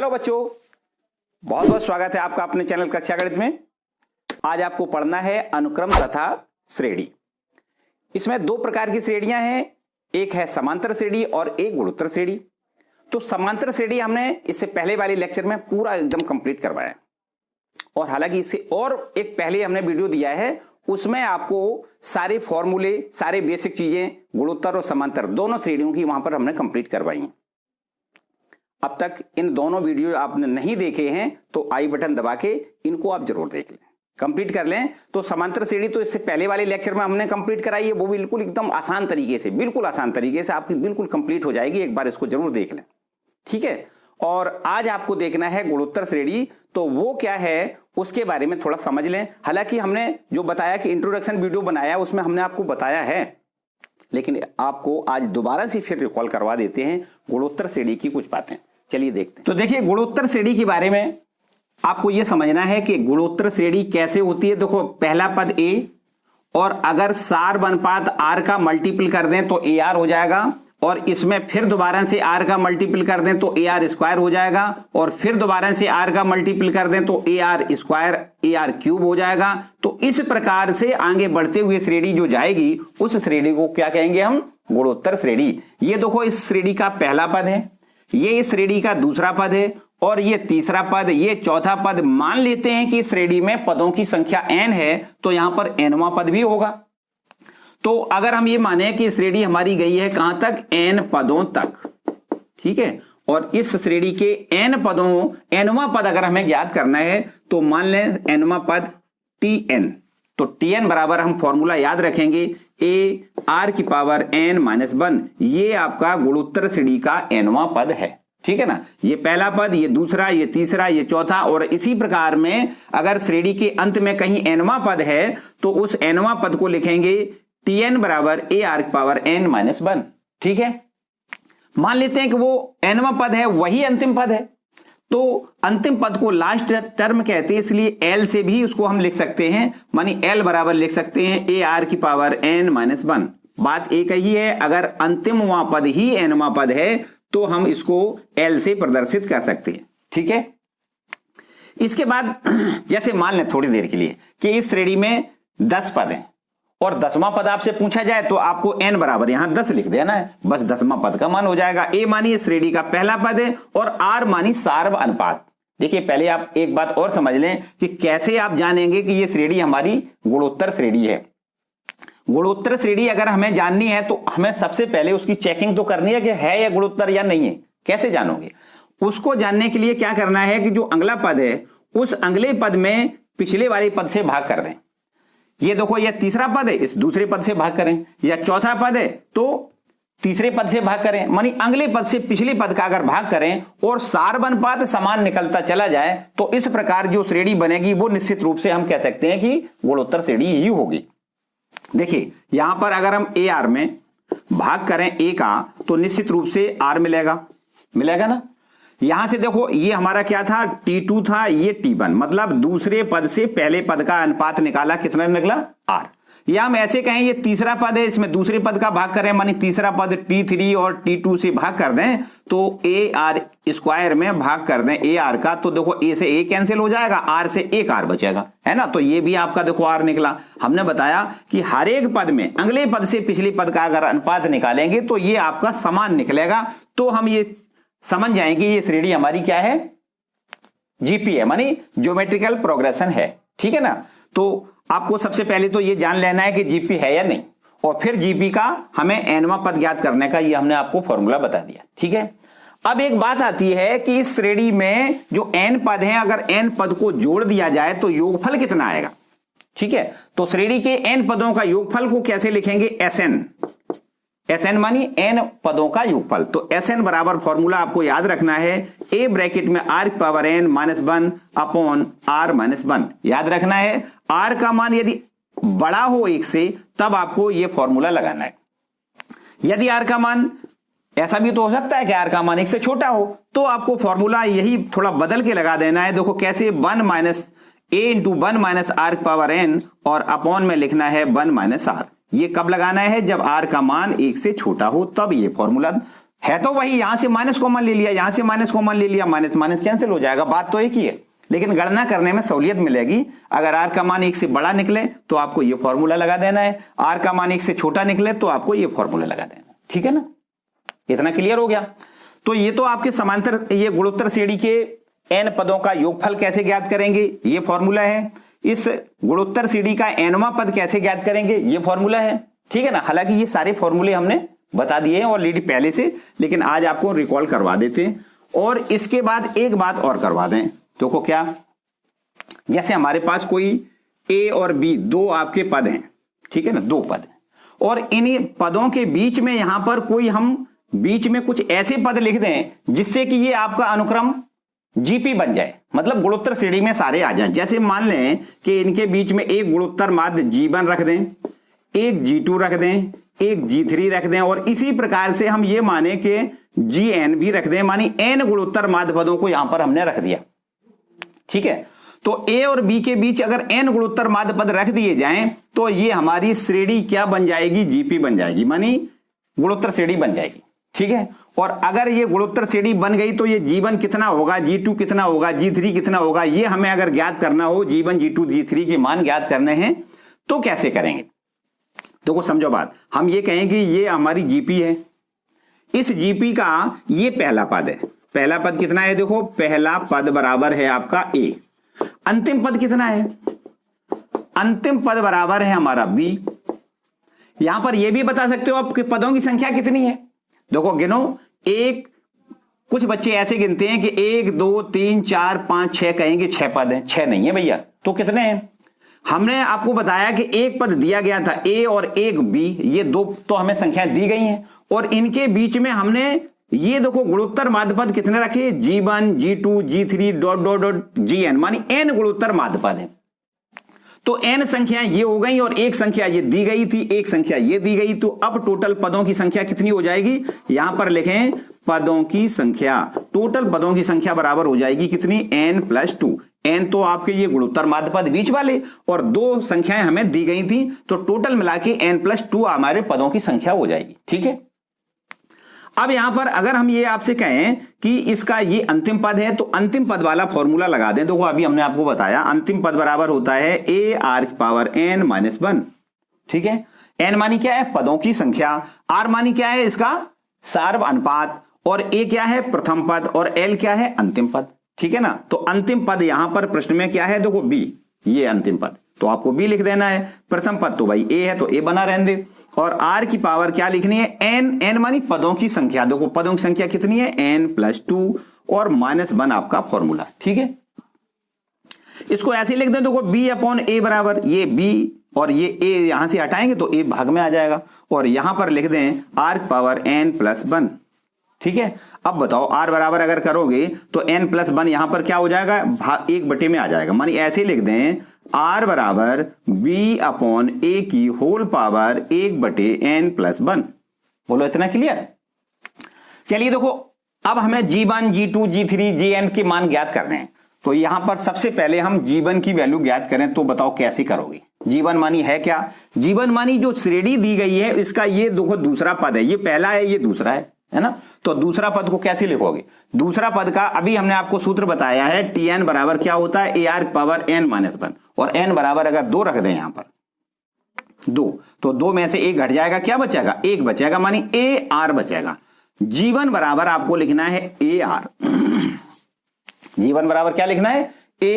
Hello बच्चों, बहुत बहुत स्वागत है आपका अपने चैनल कक्षा गणित में। आज आपको पढ़ना है अनुक्रम तथा श्रेणी। इसमें दो प्रकार की श्रेणियां हैं, एक है समांतर श्रेणी और एक गुणोत्तर श्रेणी। तो समांतर श्रेणी हमने इससे पहले वाले लेक्चर में पूरा एकदम कंप्लीट करवाया और हालांकि इससे और एक पहले हमने वीडियो दिया है, उसमें आपको सारे फॉर्मूले, सारे बेसिक चीजें गुणोत्तर और समांतर दोनों श्रेणियों की वहां पर हमने कंप्लीट करवाई। अब तक इन दोनों वीडियो आपने नहीं देखे हैं तो आई बटन दबा के इनको आप जरूर देख लें, कंप्लीट कर लें। तो समांतर श्रेणी तो इससे पहले वाले लेक्चर में हमने कंप्लीट कराई है, वो बिल्कुल एकदम आसान तरीके से, बिल्कुल आसान तरीके से आपकी बिल्कुल कंप्लीट हो जाएगी। एक बार इसको जरूर देख लें, ठीक है। और आज आपको देखना है गुणोत्तर श्रेणी, तो वो क्या है उसके बारे में थोड़ा समझ लें। हालांकि हमने जो बताया कि इंट्रोडक्शन वीडियो बनाया उसमें हमने आपको बताया है, लेकिन आपको आज दोबारा से फिर रिकॉल करवा देते हैं गुणोत्तर श्रेणी की कुछ बातें। चलिए देखते हैं। तो देखिए, गुणोत्तर श्रेणी के बारे में आपको यह समझना है कि गुणोत्तर श्रेणी कैसे होती है। देखो, पहला पद ए और अगर सार अनुपात आर का मल्टीपल कर दें तो ए आर हो जाएगा, और इसमें फिर दोबारा से आर का मल्टीपल कर दें तो ए आर स्क्वायर हो जाएगा, और फिर दोबारा से आर का मल्टीपल कर दें तो A R square A R cube हो जाएगा। तो इस प्रकार से आगे बढ़ते हुए श्रेणी जो जाएगी उस श्रेणी को क्या कहेंगे हम? गुणोत्तर श्रेणी। ये देखो, इस श्रेणी का पहला पद है, ये इस श्रेणी का दूसरा पद है, और ये तीसरा पद, ये चौथा पद। मान लेते हैं कि श्रेणी में पदों की संख्या n है तो यहां पर nवां पद भी होगा। तो अगर हम ये माने कि श्रेणी हमारी गई है कहां तक? n पदों तक, ठीक है। और इस श्रेणी के n पदों, nवां पद अगर हमें ज्ञात करना है तो मान लें nवां पद tn। तो tn बराबर हम फॉर्मूला याद रखेंगे, a r की पावर n माइनस 1। ये आपका गुणोत्तर श्रेणी का nवां पद है, ठीक है ना। ये पहला पद, ये दूसरा, ये तीसरा, ये चौथा, और इसी प्रकार में अगर श्रेणी के अंत में कहीं nवां पद है तो उस nवां पद को लिखेंगे tn बराबर a r की पावर n माइनस 1, ठीक है। मान लेते हैं कि वो nवां पद है, वही अंतिम पद है, तो अंतिम पद को लास्ट टर्म कहते हैं, इसलिए L से भी उसको हम लिख सकते हैं, मानी L बराबर लिख सकते हैं a r की पावर n माइनस 1। बात एक ही है, अगर अंतिम वां पद ही nवां पद है तो हम इसको L से प्रदर्शित कर सकते हैं, ठीक है। इसके बाद जैसे मान लें थोड़ी देर के लिए कि इस श्रेणी में 10 पद हैं और 10वां पद आपसे पूछा जाए तो आपको n बराबर यहां 10 लिख देना है, बस 10वां पद का मान हो जाएगा। a मानी श्रेणी का पहला पद है और r मानी सार्व अनुपात। देखिए, पहले आप एक बात और समझ लें कि कैसे आप जानेंगे कि ये श्रेणी हमारी गुणोत्तर श्रेणी है। गुणोत्तर श्रेणी अगर हमें जाननी है तो हमें सबसे पहले उसकी चेकिंग तो करनी है कि है या गुणोत्तर या नहीं है। कैसे जानोगे? उसको जानने के लिए क्या करना है कि जो अगला पद है उस अगले पद में पिछले वाले पद से भाग कर दें। ये देखो, ये तीसरा पद है, इस दूसरे पद से भाग करें, या चौथा पद है तो तीसरे पद से भाग करें, मानी अगले पद से पिछले पद का अगर भाग करें और सार्व अनुपात समान निकलता चला जाए तो इस प्रकार जो श्रेणी बनेगी वो निश्चित रूप से हम कह सकते हैं कि गुणोत्तर श्रेणी ही होगी। देखिए, यहां पर अगर हम ए आर में भाग करें ए का तो निश्चित रूप से आर मिलेगा ना। यहां से देखो, ये हमारा क्या था? T2 था, ये T1, मतलब दूसरे पद से पहले पद का अनुपात निकाला, कितना निकला? R। या हम ऐसे कहें ये तीसरा पद है, इसमें दूसरे पद का भाग करें, मानी तीसरा पद T3 और T2 से भाग कर दें तो ए आर स्क्वायर में भाग कर दें ए आर का, तो देखो ए से ए कैंसिल हो जाएगा, आर से एक आर बचेगा, है ना। तो ये भी आपका देखो आर निकला। हमने बताया कि हर एक पद में अगले पद से पिछले पद का अगर अनुपात निकालेंगे तो ये आपका समान निकलेगा, तो हम ये समझ जाएंगे ये श्रेणी हमारी क्या है? जीपी है, मानी ज्योमेट्रिकल प्रोग्रेशन है, ठीक है ना। तो आपको सबसे पहले तो ये जान लेना है कि जीपी है या नहीं, और फिर जीपी का हमें nवां पद ज्ञात करने का ये हमने आपको फॉर्मूला बता दिया, ठीक है। अब एक बात आती है कि इस श्रेणी में जो n पद हैं, अगर n पद को जोड़ दिया जाए तो योगफल कितना आएगा, ठीक है। तो श्रेणी के n पदों का योगफल को कैसे लिखेंगे? Sn मानी n पदों का योगफल। तो Sn बराबर फॉर्मूला आपको याद रखना है, a ब्रैकेट में r की power n minus 1 upon r minus 1 याद रखना है। r का मान यदि बड़ा हो 1 से तब आपको यह फॉर्मूला लगाना है। यदि r का मान, ऐसा भी तो हो सकता है कि r का मान 1 से छोटा हो, तो आपको फॉर्मूला यही थोड़ा बदल के लगा देना है। देखो कैसे, 1 minus a into 1 minus r की पावर n और अपॉन में लिखना है 1 माइनस r। ये कब लगाना है? जब r का मान 1 से छोटा हो, तब ये फॉर्मूला है तो वही, यहां से माइनस कॉमन ले लिया, यहां से माइनस कॉमन ले लिया, माइनस माइनस कैंसिल हो जाएगा, बात तो एक ही है, लेकिन गणना करने में सहूलियत मिलेगी। अगर r का मान 1 से बड़ा निकले तो आपको ये फॉर्मूला लगा देना है, r का मान 1 से छोटा निकले तो आपको ये फॉर्मूला लगा देना है, ठीक है ना, इतना क्लियर हो गया। तो ये तो आपके समांतर ये गुणोत्तर श्रेणी के n पदों का योगफल कैसे ज्ञात करेंगे, ये फॉर्मूला है। इस गुणोत्तर श्रेणी का nवां पद कैसे ज्ञात करेंगे, ये फॉर्मूला है, ठीक है ना। हालांकि ये सारे फॉर्मूले हमने बता दिए हैं ऑलरेडी पहले से, लेकिन आज आपको रिकॉल करवा देते हैं। और इसके बाद एक बात और करवा दें, देखो क्या, जैसे हमारे पास कोई a और b दो आपके पद हैं, ठीक है ना, दो पद हैं, और इन पदों के बीच में यहां पर कोई हम बीच में कुछ ऐसे पद लिख दें जिससे कि ये आपका अनुक्रम जीपी बन जाए, मतलब गुणोत्तर श्रेणी में सारे आ जाएं। जैसे मान लें कि इनके बीच में एक गुणोत्तर माध्य G1 रख दें, एक G2 रख दें, एक G3 रख दें, और इसी प्रकार से हम ये माने कि Gn भी रख दें, मानी n गुणोत्तर माध्य पदों को यहां पर हमने रख दिया, ठीक है। तो a और b के बीच अगर n गुणोत्तर माध्य पद रख दिए जाएं तो ये हमारी श्रेणी क्या बन जाएगी, जीपी बन जाएगी, मानी गुणोत्तर श्रेणी बन जाएगी, ठीक है। और अगर ये गुणोत्तर श्रेणी बन गई तो ये G1 कितना होगा, G2 कितना होगा, G3 कितना होगा, ये हमें अगर ज्ञात करना हो, G1 G2 G3 के मान ज्ञात करने हैं तो कैसे करेंगे। देखो समझो बात, हम ये कहेंगे ये हमारी जीपी है, इस जीपी का ये पहला पद है, पहला पद कितना है, देखो पहला पद बराबर है आपका a, अंतिम पद कितना है, अंतिम पद बराबर है हमारा b। यहां पर ये भी बता सकते हो आप कि पदों की संख्या कितनी है, देखो गिनो, एक कुछ बच्चे ऐसे गिनते हैं कि 1 2 3 4 5 6 कहेंगे 6 पद हैं, 6 नहीं है भैया, तो कितने हैं। हमने आपको बताया कि एक पद दिया गया था a और एक b, ये दो तो हमें संख्या दी गई हैं, और इनके बीच में हमने ये देखो गुणोत्तर माध्य पद कितने रखे, G1 G2 G3 dot dot dot Gn, मानी n गुणोत्तर माध्य पद है। तो n संख्या ये हो गई और एक संख्या ये दी गई थी, एक संख्या ये दी गई, तो अब टोटल पदों की संख्या कितनी हो जाएगी, यहां पर लिखें पदों की संख्या, टोटल पदों की संख्या बराबर हो जाएगी कितनी, n+2। n तो आपके ये गुणोत्तर माध्य पद बीच वाले, और दो संख्याएं हमें दी गई थी, तो टोटल मिला के n+2 हमारे पदों की संख्या हो जाएगी, ठीक है। अब यहां पर अगर हम ये आपसे कहें कि इसका ये अंतिम पद है, तो अंतिम पद वाला फॉर्मूला लगा दें। देखो अभी हमने आपको बताया अंतिम पद बराबर होता है ar⁻n-1, ठीक है। n मानी क्या है, पदों की संख्या, r मानी क्या है, इसका सार्व अनुपात, और a क्या है, प्रथम पद, और l क्या है, अंतिम पद, ठीक है ना। तो अंतिम पद यहां पर प्रश्न में क्या है, देखो b, ये अंतिम पद, तो आपको b लिख देना है। प्रथम पद तो भाई a है तो a बना रहने दे, और r की पावर क्या लिखनी है, n मानी पदों की संख्या, देखो पदों की संख्या कितनी है, n+2 और -1 आपका फॉर्मूला, ठीक है। इसको ऐसे लिख दें, देखो b/a बराबर ये b और ये a यहां से हटाएंगे तो a भाग में आ जाएगा, और यहां पर लिख दें r⁻n+1, ठीक है। अब बताओ r बराबर अगर करोगे तो n+1 यहां पर क्या हो जाएगा, 1/a में आ जाएगा, मानी ऐसे लिख दें r बराबर b/a की होल पावर 1/n+1। बोलो इतना क्लियर। चलिए देखो अब हमें G1 G2 G3 Gn के मान ज्ञात करने हैं, तो यहां पर सबसे पहले हम G1 की वैल्यू ज्ञात करें, तो बताओ कैसे करोगे। G1 मानी है क्या, G1 मानी जो श्रेणी दी गई है इसका ये देखो दूसरा पद है, ये पहला है ये दूसरा है ना। तो दूसरा पद को कैसे लिखोगे, दूसरा पद का अभी हमने आपको सूत्र बताया है, Tn बराबर क्या होता है, ar⁻n-1, और n बराबर अगर 2 रख दें यहां पर 2, तो 2 में से 1 घट जाएगा, क्या बचेगा, 1 बचेगा, मानी ar बचेगा। G1 बराबर आपको लिखना है ar, G1 बराबर क्या लिखना है,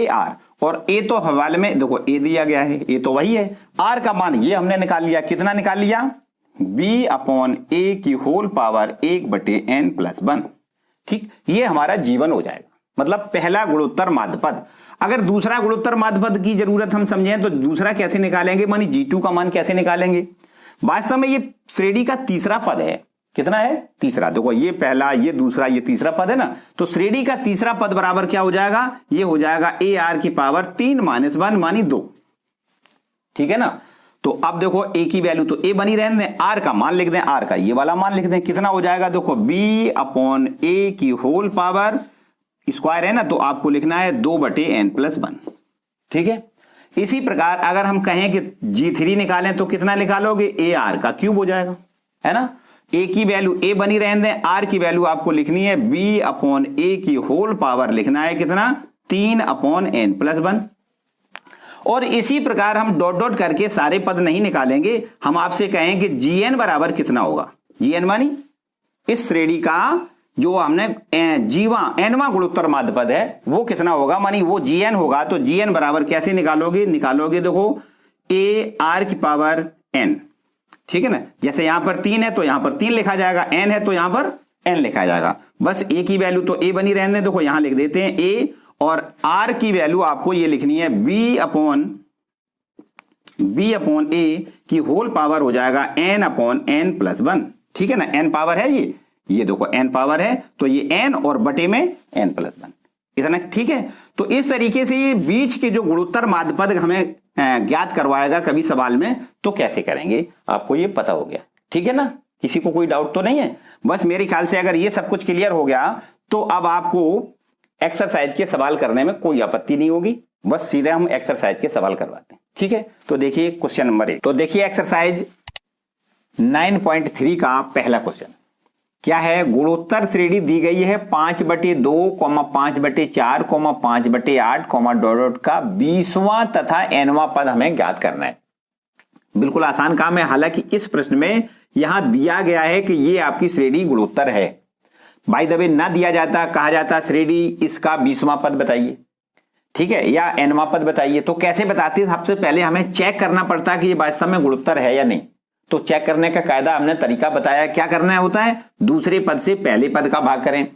ar, और a तो हवाले में देखो a दिया गया है, a तो वही है, r का मान ये हमने निकाल लिया, कितना निकाल लिया, b/a की होल पावर 1/n+1, ठीक। ये हमारा G1 हो जाएगा, मतलब पहला गुणोत्तर माध्य पद। अगर दूसरा गुणोत्तर माध्य पद की जरूरत हम समझें तो दूसरा कैसे निकालेंगे, मानी G2 का मान कैसे निकालेंगे। वास्तव में ये श्रेणी का तीसरा पद है, कितना है, तीसरा, देखो ये पहला ये दूसरा ये तीसरा पद है ना, तो श्रेणी का तीसरा पद बराबर क्या हो जाएगा, ये हो जाएगा ar की पावर 3-1 मानी 2, ठीक है ना। तो अब देखो a की वैल्यू तो a बनी रहने दें, r का मान लिख दें, r का ये वाला मान लिख दें, कितना हो जाएगा, देखो b/a की होल पावर स्क्वायर है ना, तो आपको लिखना है 2/n+1, ठीक है। इसी प्रकार अगर हम कहें कि G3 निकालें तो कितना निकालोगे, ar का क्यूब हो जाएगा, है ना। ए की वैल्यू ए बनी रहने दें, आर की वैल्यू आपको लिखनी है बी अपॉन ए की होल पावर लिखना है कितना 3/n+1। और इसी प्रकार हम डॉट डॉट करके सारे पद नहीं निकालेंगे, हम आपसे कहें कि जीएन बराबर कितना होगा। जीएन मानी इस श्रेणी का जो हमने जीवा एनवा गुणोत्तर माध्य पद है वो कितना होगा, मानी वो जीएन होगा। तो जीएन बराबर कैसे निकालोगे देखो ए आर की पावर एन, ठीक है ना। जैसे यहां पर 3 है तो यहां पर 3 लिखा जाएगा, एन है तो यहां पर एन लिखा जाएगा। बस ए की वैल्यू तो ए बनी रहने, देखो यहां लिख देते हैं ए, और आर की वैल्यू आपको ये लिखनी है बी अपॉन ए की होल पावर हो जाएगा n/n+1, ठीक है ना। n पावर है ये देखो n पावर है तो ये n और बटे में n+1 इतना, ठीक है। तो इस तरीके से ये बीच के जो गुणोत्तर माध्य पद हमें ज्ञात करवाएगा कभी सवाल में, तो कैसे करेंगे आपको ये पता हो गया, ठीक है ना। किसी को कोई डाउट तो नहीं है। बस मेरे ख्याल से अगर ये सब कुछ क्लियर हो गया तो अब आपको एक्सरसाइज के सवाल करने में कोई आपत्ति नहीं होगी। बस सीधे हम एक्सरसाइज के सवाल करवाते हैं, ठीक है। तो देखिए क्वेश्चन नंबर 1, तो देखिए एक्सरसाइज 9.3 का पहला क्वेश्चन क्या है। गुणोत्तर श्रेणी दी गई है 5/2, 5/4, 5/8, डॉट डॉट का 20वां तथा nवां पद हमें ज्ञात करना है। बिल्कुल आसान काम है। हालांकि इस प्रश्न में यहां दिया गया है कि ये आपकी श्रेणी गुणोत्तर है। बाय द वे ना दिया जाता, कहा जाता श्रेणी इसका 20वां पद बताइए, ठीक है, या nवां पद बताइए। तो कैसे बताते हैं, सबसे पहले हमें चेक करना पड़ता है कि ये वास्तव में गुणोत्तर है या नहीं। तो चेक करने का कायदा हमने तरीका बताया, क्या करना होता है, दूसरे पद से पहले पद का भाग करें,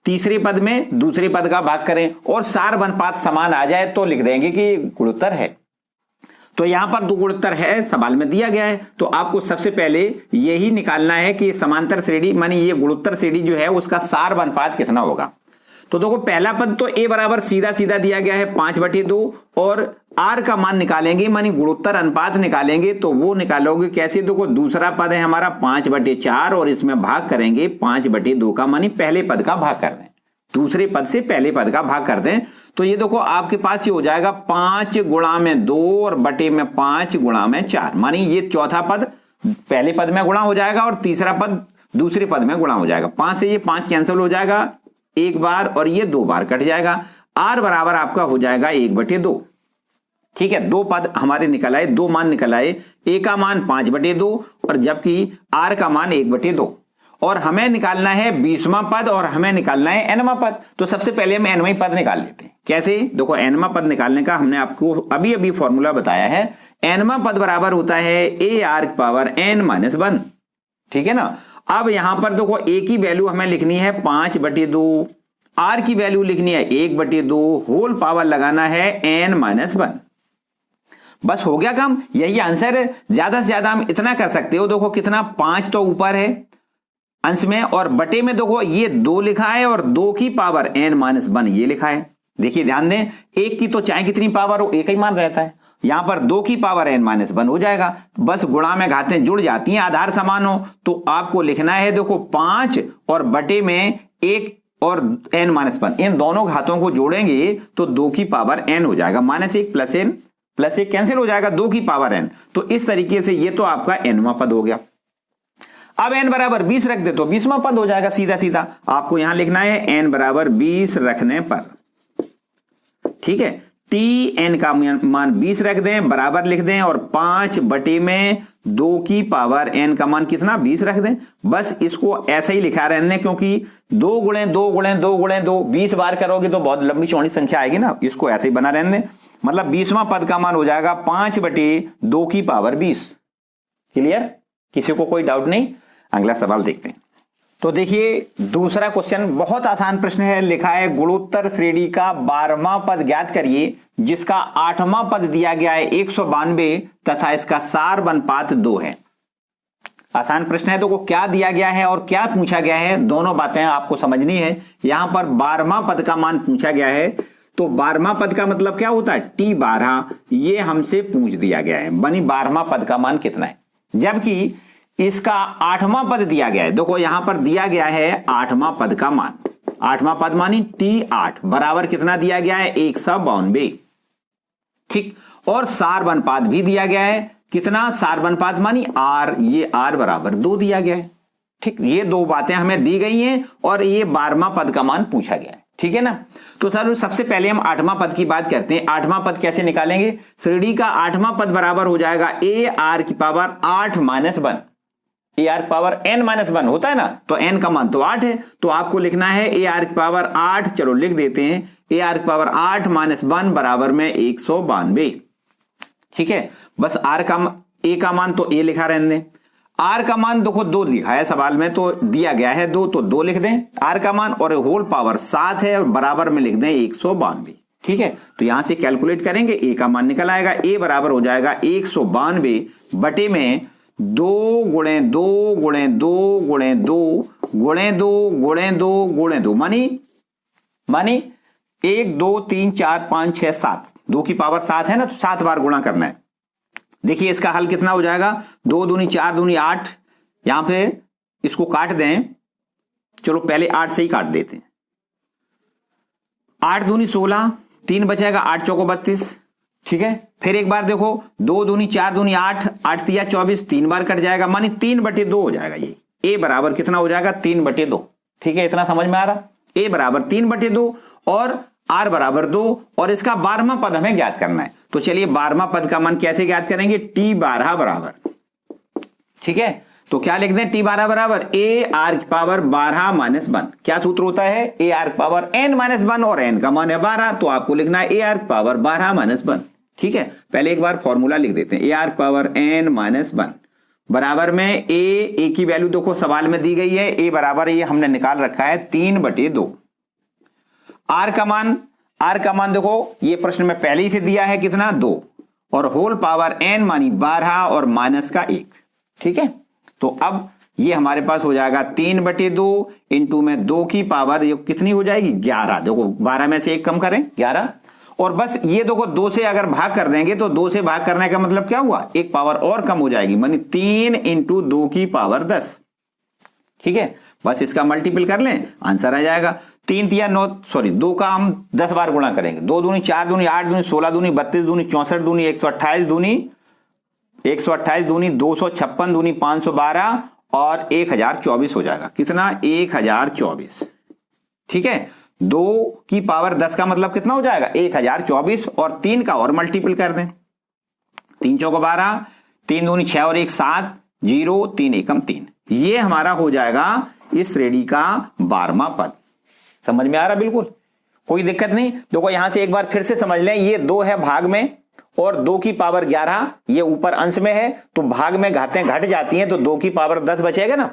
तीसरे पद में दूसरे पद का भाग करें, और सार अनुपात समान आ जाए तो लिख देंगे कि गुणोत्तर है। तो यहां पर 2 गुणोत्तर है, सवाल में दिया गया है। तो आपको सबसे पहले यही निकालना है कि समांतर श्रेणी मानी ये गुणोत्तर श्रेणी जो है उसका सार अनुपात कितना होगा। तो देखो पहला पद तो ए बराबर सीधा सीधा दिया गया है 5/2, और आर का मान निकालेंगे मानी गुणोत्तर अनुपात निकालेंगे। तो वो निकालोगे कैसे, देखो दूसरा पद है हमारा 5/4 और इसमें भाग करेंगे 5/2 का, मानी पहले पद का भाग कर दें, दूसरे पद से पहले पद का भाग कर दें। तो ये देखो आपके पास ये हो जाएगा 5 गुणा में 2 और बटे में 5 गुणा में 4, मानी ये चौथा पद पहले पद में गुणा हो जाएगा और तीसरा पद दूसरे पद में गुणा हो जाएगा। 5 से ये 5 कैंसिल हो जाएगा एक बार और ये 2 बार कट जाएगा। आर बराबर आपका हो जाएगा 1/2, ठीक है। 2 पद हमारे निकल आए, 2 मान निकल आए, ए का मान 5/2 और जबकि आर का मान 1/2। और हमें निकालना है 20वां पद और हमें निकालना है nवां पद। तो सबसे पहले हम nवां पद निकाल लेते हैं। कैसे, देखो nवां पद निकालने का हमने आपको अभी अभी फॉर्मूला बताया है। nवां पद बराबर होता है ए आर की पावर n-1, ठीक है ना। अब यहां पर देखो ए की वैल्यू हमें लिखनी है 5/2, आर की वैल्यू लिखनी है 1/2, होल पावर लगाना है n-1। बस हो गया काम, यही आंसर है। ज्यादा से ज्यादा हम इतना कर सकते हो, देखो कितना 5 तो ऊपर है अंश में, और बटे में देखो ये 2 लिखा है और 2 की पावर n-1 ये लिखा है। देखिए ध्यान दें, एक की तो चाहे कितनी पावर हो एक ही मान रहता है, यहां पर 2 की पावर n-1 हो जाएगा। बस गुणा में घातें जुड़ जाती हैं, आधार समान हो। तो आपको लिखना है देखो 5 और बटे में 1 और n-1, इन दोनों घातों को जोड़ेंगे तो 2 की पावर n हो जाएगा, -1 + n+1 कैंसिल हो जाएगा, 2 की पावर n। तो इस तरीके से ये तो आपका nवां पद हो गया। अब n बराबर 20 रख दे तो 20वां पद हो जाएगा सीधा सीधा। आपको यहां लिखना है n बराबर 20 रखने पर, ठीक है, tn का मान 20 रख दें, बराबर लिख दें, और 5 बटे में 2 की पावर n का मान कितना 20 रख दें। बस इसको ऐसा ही लिखा रहने दें, क्योंकि 2 × 2 × 2 × 2 20 बार करोगे तो बहुत लंबी चौड़ी संख्या आएगी ना, इसको ऐसे ही बना रहने दें। मतलब 20वां पद का मान हो जाएगा 5/2 की पावर 20। क्लियर, किसी को कोई डाउट नहीं। अगला सवाल देखते हैं। तो देखिए दूसरा क्वेश्चन बहुत आसान प्रश्न है, लिखा है गुणोत्तर श्रेणी का 12वां पद ज्ञात करिए जिसका 8वां पद दिया गया है 192 तथा इसका सार अनुपात 2 है। आसान प्रश्न है, तो को क्या दिया गया है और क्या पूछा गया है, दोनों बातें आपको समझनी है। यहां पर 12वां पद का मान पूछा गया है, तो 12वां पद का मतलब क्या होता है, t12, ये हमसे पूछ दिया गया है, बनी 12वां पद का मान कितना है। जबकि इसका 8वां पद दिया गया है, देखो यहां पर दिया गया है 8वां पद का मान, 8वां पद मानी t8 बराबर कितना दिया गया है 192, ठीक। और सार अनुपात भी दिया गया है, कितना सार अनुपात मानी r, ये r बराबर 2 दिया गया है। ठीक, ये दो बातें हमें दी गई हैं और ये 12वां पद का मान पूछा गया है। ठीक है ना। तो सर सबसे पहले हम 8वां पद की बात करते हैं। 8वां पद कैसे निकालेंगे? श्रेणी का 8वां पद बराबर हो जाएगा ए आर की पावर 8 माइनस 1। ए आर की पावर n माइनस 1 होता है ना, तो n का मान तो 8 है, तो आपको लिखना है ए आर की पावर 8। चलो लिख देते हैं, ए आर की पावर 8 माइनस 1 बराबर में 192। ठीक है, बस आर का ए का मान तो ए लिखा रहने दें। आर का मान देखो 2 लिखा है सवाल में, तो दिया गया है 2, तो 2 लिख दें आर का मान, और होल पावर 7 है और बराबर में लिख दें 192। ठीक है, तो यहां से कैलकुलेट करेंगे, ए का मान निकल आएगा, ए बराबर हो जाएगा 192 बटे में 2 गुणे 2 गुणे 2 गुणे 2 गुणे 2 गुणे 2 गुणे 2 मानी 1 2 3 4 5 6 7, 2 की पावर 7 है ना, तो 7 बार गुणा करना है। देखिए इसका हल कितना हो जाएगा, 2 दूनी 4 दूनी 8, यहां पे इसको काट दें। चलो पहले 8 से ही काट देते हैं। 8 दूनी 16, 3 बचेगा, 8 चौको 32। ठीक है, फिर एक बार देखो, 2 दूनी 4 दूनी 8, 8 तिया 24, 3 बार कट जाएगा, मानी 3/2 हो जाएगा। ये ए बराबर कितना हो जाएगा, 3/2। ठीक है, इतना समझ में आ रहा? ए बराबर 3/2 और आर बराबर 2, और इसका 12वां पद हमें ज्ञात करना है। तो चलिए 12वां पद का मान कैसे ज्ञात करेंगे, T12 बराबर। ठीक है, तो क्या लिख दें, T12 बराबर ए आर की पावर 12 माइनस 1। क्या सूत्र होता है, ए आर की पावर n माइनस 1, और n का मान है 12, तो आपको लिखना है ए आर की पावर 12 माइनस 1। ठीक है, पहले एक बार फॉर्मूला लिख देते हैं, ए आर की पावर n माइनस 1 बराबर में ए की वैल्यू देखो सवाल में दी गई है, ए बराबर ये हमने निकाल रखा है 3/2। आर का मान देखो ये प्रश्न में पहले ही से दिया है कितना, 2, और होल पावर n मानी 12 और माइनस का 1। ठीक है, तो अब ये हमारे पास हो जाएगा 3/2 इंटू में 2 की पावर ये कितनी हो जाएगी, 11। देखो 12 में से 1 कम करें, 11, और बस ये देखो 2 से अगर भाग कर देंगे तो 2 से भाग करने का मतलब क्या हुआ, एक पावर और कम हो जाएगी, मानी 3 इंटू 2 की पावर 10। ठीक है, बस इसका मल्टीपल कर लें, आंसर आ जाएगा 3 तिया 9, सॉरी 2 का हम 10 बार गुणा करेंगे, 2 दूनी 4 दूनी 8 दूनी 16 दूनी 32 दूनी 64 दूनी 128 दूनी 256 दूनी 512 और 1024 हो जाएगा। कितना, 1024। ठीक है, 2 की पावर 10 का मतलब कितना हो जाएगा, 1024, और 3 का और मल्टीपल कर दें, 3 चौको 12, 3 दूनी 6 और 1 7, 0 3 एकम 3। ये हमारा हो जाएगा इस श्रेणी का 12वां पद। समझ में आ रहा, बिल्कुल कोई दिक्कत नहीं। देखो यहां से एक बार फिर से समझ लें, ये 2 है भाग में और 2 की पावर 11 ये ऊपर अंश में है, तो भाग में घातें घट जाती हैं, तो 2 की पावर 10 बचेगा ना,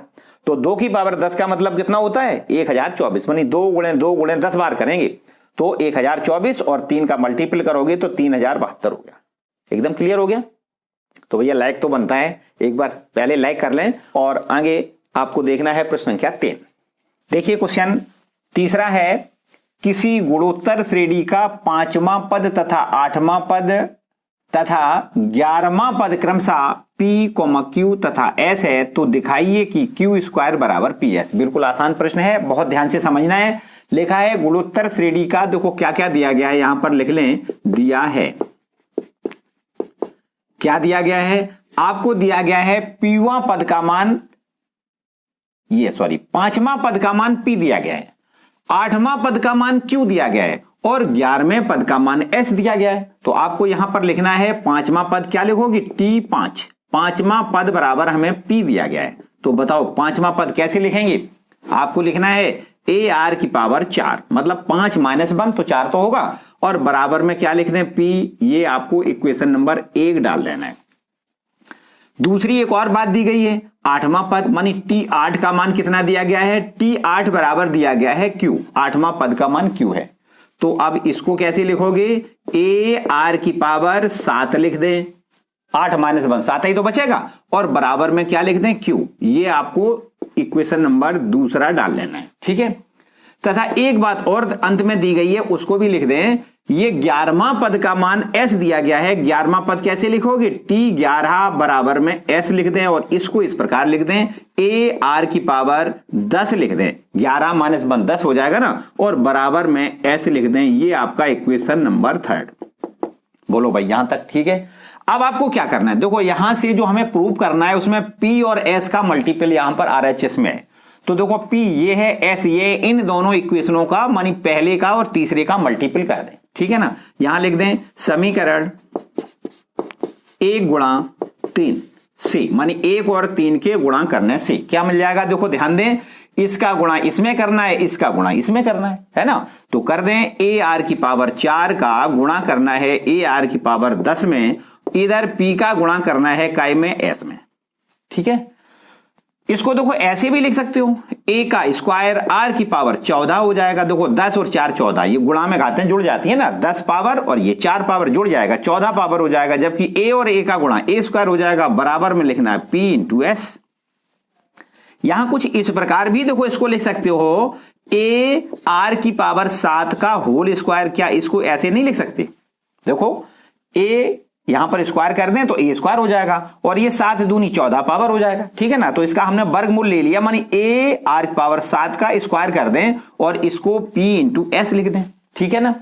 तो 2 की पावर 10 का मतलब कितना होता है, 1024, मानी 2 गुणे 2 गुणे 10 बार करेंगे तो 1024, और 3 का मल्टीपल करोगे तो 3072 हो गया। एकदम क्लियर हो गया। तो भैया लाइक तो बनता है, एक बार पहले लाइक कर लें, और आगे आपको देखना है प्रश्न संख्या 3। देखिए क्वेश्चन तीसरा है, किसी गुणोत्तर श्रेणी का 5वां पद तथा 8वां पद तथा 11वां पद क्रमशः P, Q तथा S है, तो दिखाइए कि Q² बराबर PS। बिल्कुल आसान प्रश्न है, बहुत ध्यान से समझना है। लिखा है गुणोत्तर श्रेणी का, देखो क्या क्या दिया गया है, यहां पर लिख लें, दिया है, क्या दिया गया है, आपको दिया गया है Pवां पद का मान, ये सॉरी 5वां पद का मान P दिया गया है, 8वां पद का मान Q दिया गया है, और 11वें पद का मान S दिया गया है। तो आपको यहां पर लिखना है 5वां पद, क्या लिखोगे, T5। 5वां पद बराबर हमें P दिया गया है, तो बताओ 5वां पद कैसे लिखेंगे। आपको लिखना है ए आर की पावर 4, मतलब 5 माइनस 1 तो 4 तो होगा, और बराबर में क्या लिख दें, P। ये आपको इक्वेशन नंबर 1 डाल देना है। दूसरी एक और बात दी गई है, 8वां पद, मानी T8 का मान कितना दिया गया है, T8 बराबर दिया गया है Q। 8वां पद का मान Q है, तो अब इसको कैसे लिखोगे, ए आर की पावर 7 लिख दें, 8 माइनस 1 7 ही तो बचेगा, और बराबर में क्या लिख दें, Q। ये आपको इक्वेशन नंबर 2 डाल लेना है। ठीक है, तथा एक बात और अंत में दी गई है, उसको भी लिख दें। ये 11वां पद का मान S दिया गया है, 11वां पद कैसे लिखोगे, T11 बराबर में S लिख दें, और इसको इस प्रकार लिख दें, ए आर की पावर 10 लिख दें, 11 माइनस 1 10 हो जाएगा ना, और बराबर में S लिख दें। ये आपका इक्वेशन नंबर 3। बोलो भाई यहां तक ठीक है। अब आपको क्या करना है, देखो यहां से जो हमें प्रूव करना है उसमें p और s का मल्टीपल यहां पर RHS में है। तो देखो p ये है, s ये, इन दोनों इक्वेशनों का मानी पहले का और तीसरे का मल्टीपल कर दें, ठीक है ना। यहां लिख दें समीकरण 1 गुणा 3 से, मानी 1 और 3 के गुणा करने से क्या मिल जाएगा। देखो ध्यान दें, इसका गुणा इसमें करना है, इसका गुणा इसमें करना है ना। तो कर दें AR की पावर 4 का गुणा करना है AR की पावर 10 में, इधर P का गुणा करना है काय में S में, ठीक है। इसको देखो ऐसे भी लिख सकते हो, A का स्क्वायर R की पावर 14 हो जाएगा। देखो 10 और 4 14, ये गुणा में घातें जुड़ जाती है ना, 10 पावर और ये 4 पावर जुड़ जाएगा, 14 पावर हो जाएगा। जबकि A और A का गुणा A स्क्वायर हो जाएगा, बराबर में लिखना है P इंटू S। यहां कुछ इस प्रकार भी देखो इसको लिख सकते हो, A R की पावर 7 का होल स्क्वायर। क्या इसको ऐसे नहीं लिख सकते, देखो A यहां पर स्क्वायर कर दें तो A स्क्वायर हो जाएगा और ये 7 दूनी 14 पावर हो जाएगा, ठीक है ना। तो इसका हमने वर्गमूल ले लिया, मानी A R की पावर 7 का स्क्वायर कर दें और इसको P इंटू S लिख दें, ठीक है ना।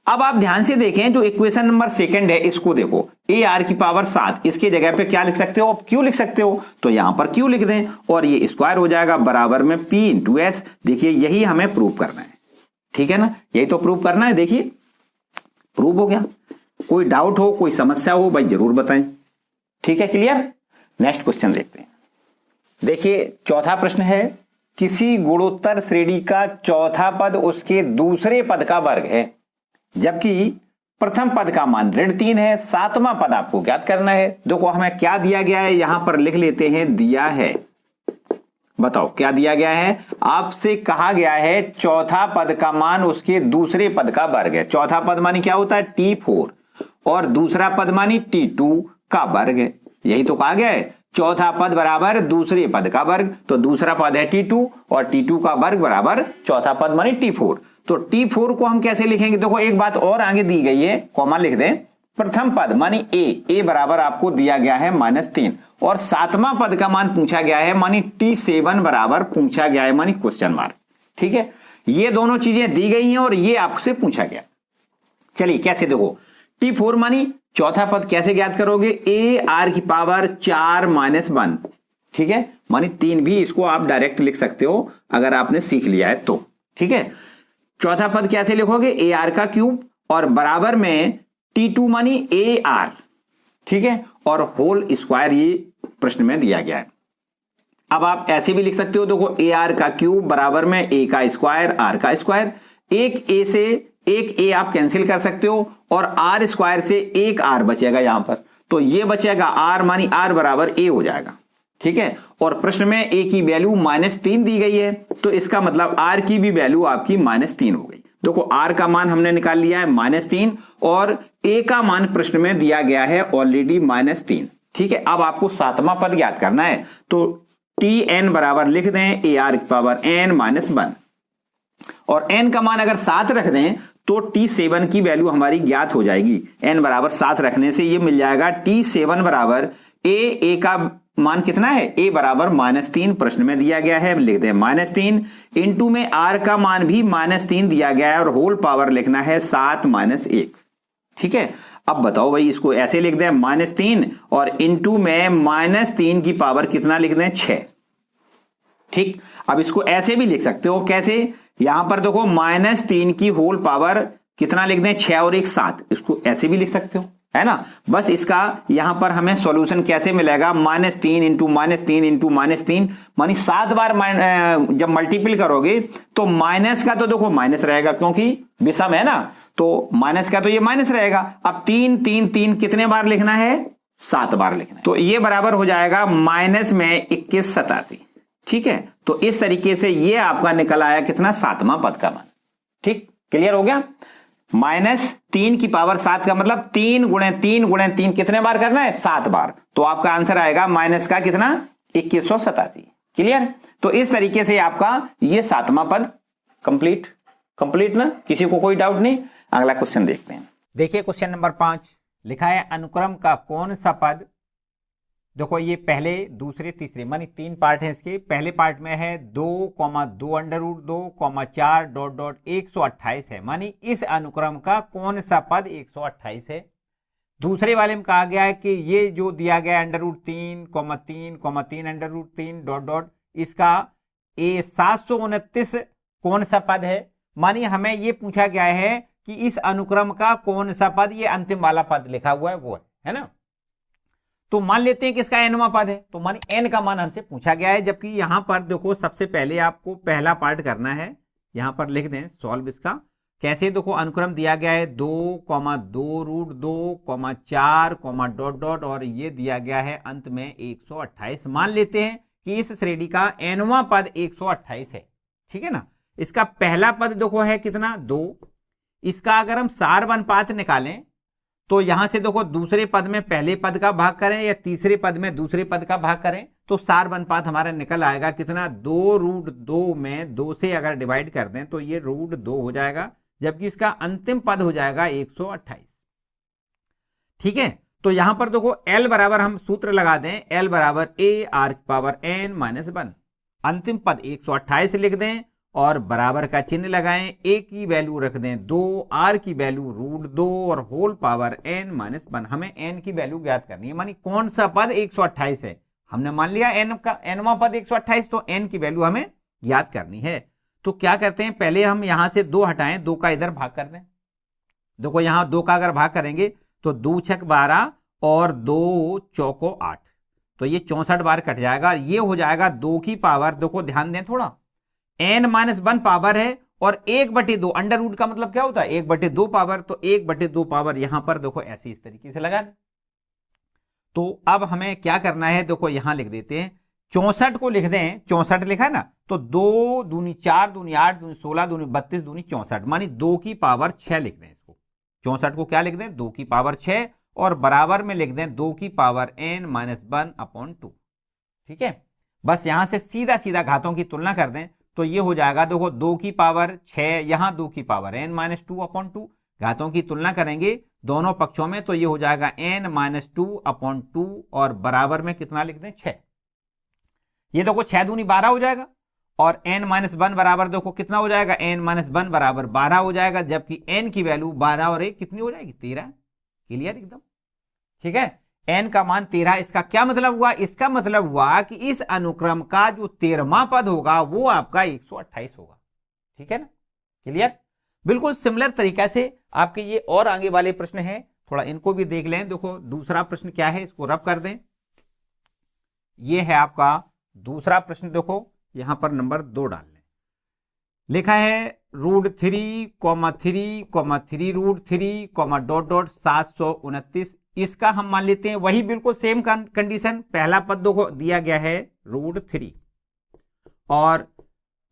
अब आप ध्यान से देखें, जो इक्वेशन नंबर सेकंड है इसको देखो, A R की पावर 7, इसके जगह पे क्या लिख सकते हो, Q लिख सकते हो। तो यहां पर Q लिख दें और ये स्क्वायर हो जाएगा, बराबर में P इंटू S। देखिए यही हमें प्रूव करना है, ठीक है ना, यही तो प्रूव करना है। देखिए प्रूव हो गया। कोई डाउट हो, कोई समस्या हो भाई जरूर बताएं, ठीक है, क्लियर। नेक्स्ट क्वेश्चन देखते हैं। देखिए चौथा प्रश्न है, किसी गुणोत्तर श्रेणी का चौथा पद उसके दूसरे पद का वर्ग है, जबकि प्रथम पद का मान ऋण 3 है। सातवां पद आपको ज्ञात करना है। देखो हमें क्या दिया गया है, यहां पर लिख लेते हैं, दिया है, बताओ क्या दिया गया है। आपसे कहा गया है चौथा पद का मान उसके दूसरे पद का वर्ग है। चौथा पद मानी क्या होता है, T4 और दूसरा पद मानी T2 का वर्ग है। यही तो कहा गया है, चौथा पद बराबर दूसरे पद का वर्ग। तो दूसरा पद है T2 और T2 का वर्ग बराबर चौथा पद मानी T4। तो T4 को हम कैसे लिखेंगे, देखो एक बात और आगे दी गई है, कॉमा लिख दें। प्रथम पद मानी A बराबर आपको दिया गया है -3 और सातवां पद का मान पूछा गया है, मानी T7 बराबर पूछा गया है, मानी क्वेश्चन मार्क, ठीक है। ये दोनों चीजें दी गई हैं और ये आपसे पूछा गया। चलिए कैसे, देखो T4 मानी चौथा पद कैसे ज्ञात करोगे, AR की पावर 4 - 1, ठीक है, मानी 3 भी इसको आप डायरेक्ट लिख सकते हो अगर आपने सीख लिया है तो, ठीक है। चौथा पद कैसे लिखोगे, AR का क्यूब और बराबर में T2 मानी AR, ठीक है, और होल स्क्वायर ये प्रश्न में दिया गया है। अब आप ऐसे भी लिख सकते हो, देखो AR का क्यूब बराबर में A का स्क्वायर R का स्क्वायर। एक A से एक A आप कैंसिल कर सकते हो और R स्क्वायर से एक R बचेगा यहां पर, तो ये बचेगा R मानी R बराबर A हो जाएगा, ठीक है। और प्रश्न में A की वैल्यू -3 दी गई है, तो इसका मतलब R की भी वैल्यू आपकी -3 हो गई। देखो R का मान हमने निकाल लिया है -3 और A का मान प्रश्न में दिया गया है ऑलरेडी -3, ठीक है। अब आपको सातवां पद ज्ञात करना है, तो Tn बराबर लिख दें AR की पावर n -1 और n का मान अगर 7 रख दें तो T7 की वैल्यू हमारी ज्ञात हो जाएगी। n बराबर 7 रखने से ये मिल जाएगा T7 बराबर A का मान कितना है, A बराबर -3 प्रश्न में दिया गया है, लिख दें -3 इंटू में R का मान भी -3 दिया गया है और होल पावर लिखना है 7 - 1, ठीक है। अब बताओ भाई, इसको ऐसे लिख दें -3 और इंटू में -3 की पावर कितना लिख दें, 6, ठीक। अब इसको ऐसे भी लिख सकते हो, कैसे, यहां पर देखो -3 की होल पावर कितना लिख दें, 6 और 1 7, इसको ऐसे भी लिख सकते हो, है ना। बस इसका यहां पर हमें सॉल्यूशन कैसे मिलेगा, -3 इंटू -3 इंटू -3 मानी 7 बार जब मल्टीपल करोगे तो माइनस का तो देखो माइनस रहेगा क्योंकि विषम है ना, तो माइनस का तो ये माइनस रहेगा। अब 3 3 3 कितने बार लिखना है, 7 बार लिखना है, तो ये बराबर हो जाएगा माइनस में 21 87, ठीक है। तो इस तरीके से ये आपका निकल आया कितना, सातवां पद का मान, ठीक, क्लियर हो गया। -3 की पावर 7 का मतलब 3 गुणे 3 गुणे 3 कितने बार करना है, 7 बार, तो आपका आंसर आएगा माइनस का कितना, 2187, क्लियर। तो इस तरीके से आपका ये सातवां पद कंप्लीट ना, किसी को कोई डाउट नहीं। अगला क्वेश्चन देखते हैं। देखिए क्वेश्चन नंबर 5 लिखा है, अनुक्रम का कौन सा पद, देखो ये पहले दूसरे तीसरे मानी 3 पार्ट है इसके। पहले पार्ट में है 2, 2 √2, 4 ... 128 है, मानी इस अनुक्रम का कौन सा पद 128 है। दूसरे वाले में कहा गया है कि ये जो दिया गया है √3, √3 डॉट डॉट, इसका 729 कौन सा पद है। मानिए हमें ये पूछा गया है कि इस अनुक्रम का कौन सा पद, ये अंतिम वाला पद लिखा हुआ है वो है ना। तो मान लेते हैं कि इसका एनवां पद है, तो मानिए एन का मान हमसे पूछा गया है। जबकि यहां पर देखो सबसे पहले आपको पहला पार्ट करना है, यहां पर लिख दें सॉल्व इसका कैसे। देखो अनुक्रम दिया गया है 2,2 √2, 4, डॉट और ये दिया गया है अंत में 128। मान लेते हैं कि इस श्रेणी का एनवां पद 128 है, ठीक है ना। इसका पहला पद देखो है कितना 2। इसका अगर हम सार अनुपात निकालें तो यहां से देखो दूसरे पद में पहले पद का भाग करें या तीसरे पद में दूसरे पद का भाग करें तो सार अनुपात हमारा निकल आएगा कितना 2 √2 में 2 से अगर डिवाइड कर दें तो ये √2 हो जाएगा, जबकि इसका अंतिम पद हो जाएगा 128। ठीक है, तो यहां पर देखो L बराबर हम सूत्र लगा दें, L बराबर AR⁻n-1। अंतिम पद 128 लिख दें और बराबर का चिन्ह लगाएं, A की वैल्यू रख दें 2, R की वैल्यू √2 और होल पावर n-1। हमें n की वैल्यू ज्ञात करनी है, मानी कौन सा पद 128 है। हमने मान लिया n का nवां पद 128, तो n की वैल्यू हमें ज्ञात करनी है। तो क्या करते हैं, पहले हम यहां से 2 हटाएं, 2 का इधर भाग कर दें। देखो यहां 2 का अगर भाग करेंगे तो 2 छक 12 और 2 चौको 8, तो ये 64 बार कट जाएगा। ये हो जाएगा 2 की पावर, देखो ध्यान दें थोड़ा, n-1 पावर है और 1/2 अंडर रूट का मतलब क्या होता है 1/2 पावर, तो 1/2 पावर यहां पर देखो ऐसे इस तरीके से लगा दें। तो अब हमें क्या करना है, देखो यहां लिख देते हैं 64 को लिख दें, 64 लिखा है ना, तो 2 दूनी 4 दूनी 8 दूनी 16 दूनी 32 दूनी 64, मानी 2 की पावर 6 लिख दें इसको। 64 को क्या लिख दें 2 की पावर 6 और बराबर में लिख दें 2 की पावर n-1/2। ठीक है, बस यहां से सीधा सीधा घातों की तुलना कर दें तो ये हो जाएगा, देखो 2 की पावर 6 यहां 2 की पावर n-2/2, घातों की तुलना करेंगे दोनों पक्षों में तो ये हो जाएगा n-2/2 और बराबर में कितना लिख दें 6। ये देखो 6 दूनी 12 हो जाएगा और n-1 बराबर देखो कितना हो जाएगा, n-1 बराबर 12 हो जाएगा, जबकि n की वैल्यू 12 और 1 कितनी हो जाएगी 13। क्लियर एकदम, ठीक है, n का मान 13। इसका क्या मतलब हुआ, इसका मतलब हुआ कि इस अनुक्रम का जो 13वां पद होगा वो आपका 128 होगा। ठीक है ना, क्लियर। बिल्कुल सिमिलर तरीका से आपके ये और आगे वाले प्रश्न हैं, थोड़ा इनको भी देख लें। देखो दूसरा प्रश्न क्या है, इसको रब कर दें। ये है आपका दूसरा प्रश्न, देखो यहां पर नंबर 2 डाल लें। लिखा है √3, 3, 3 डॉट डॉट 729। इसका हम मान लेते हैं वही बिल्कुल सेम कंडीशन, पहला पद देखो दिया गया है √3 और